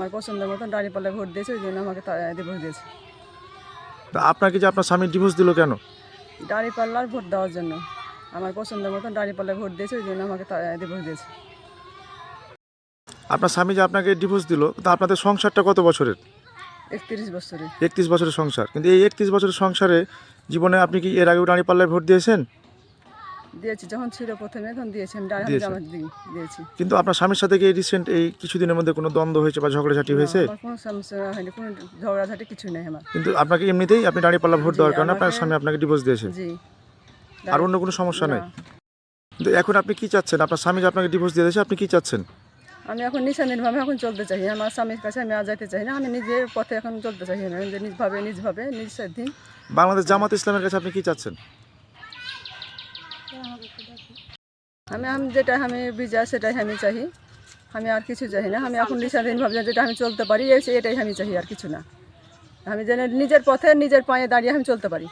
আমার পছন্দের মতন দাঁড়িপাল্লায় ভোট দিয়েছে, ওই জন্য আমাকে ডিভোর্স দিয়েছে। তা আপনাকে যে আপনার স্বামী ডিভোর্স দিল কেন? দাঁড়িপাল্লার ভোট দেওয়ার জন্য। আমার পছন্দের মতন দাঁড়িপাল্লায় ভোট দিয়েছে, ওই জন্য আমাকে ডিভোর্স দিয়েছে। আপনার স্বামী যে আপনাকে ডিভোর্স দিল, তা আপনাদের সংসারটা কত বছরের? 31 বছরে। 31 বছরের সংসার। কিন্তু এই 31 বছরের সংসারে জীবনে আপনি কি এর আগেও দাঁড়িপাল্লায় ভোট দিয়েছেন? দিয়েছি, যখন ছিল প্রথমে তখন দিয়েছি, আমি দিয়েছি। কিন্তু আপনার স্বামীর সাথে কি রিসেন্ট এই কিছুদিনের মধ্যে কোনো দ্বন্দ্ব হয়েছে বা ঝগড়াঝাটি হয়েছে? আমার কোনো সমস্যা হয়নি, কোনো ঝগড়াঝাটি কিছু নেই আমার। কিন্তু আপনাকে এমনিতেই আপনি দাঁড়িপাল্লা ভোট দেওয়ার কারণে আপনার আমাকে- স্বামী আপনাকে ডিভোর্স দিয়েছে। জি। আর অন্য কোনো সমস্যা না। নেই? কিন্তু এখন আপনি কি চাচ্ছেন? আপনার স্বামী যে আপনাকে ডিভোর্স দিয়ে দিয়েছে, আপনি কি চাচ্ছেন? আমি এখন নিঃস্বাধীনভাবে এখন চলতে চাই, আমার স্বামীর কাছে আমি আর যেতে চাই না, আমি নিজের পথে এখন চলতে চাই, আমি যে নিজভাবে নিজ স্বাধীন। বাংলাদেশ জামাত ইসলামের কাছে আপনি কি চাচ্ছেন? আমি যেটা আমি বিজয় সেটাই আমি চাই, আমি আর কিছু চাই না। আমি এখন স্বাধীনভাবে যেটা আমি চলতে পারি, এটাই আমি চাই, আর কিছু না। আমি যেন নিজের পথে নিজের পায়ে দাঁড়িয়ে আমি চলতে পারি।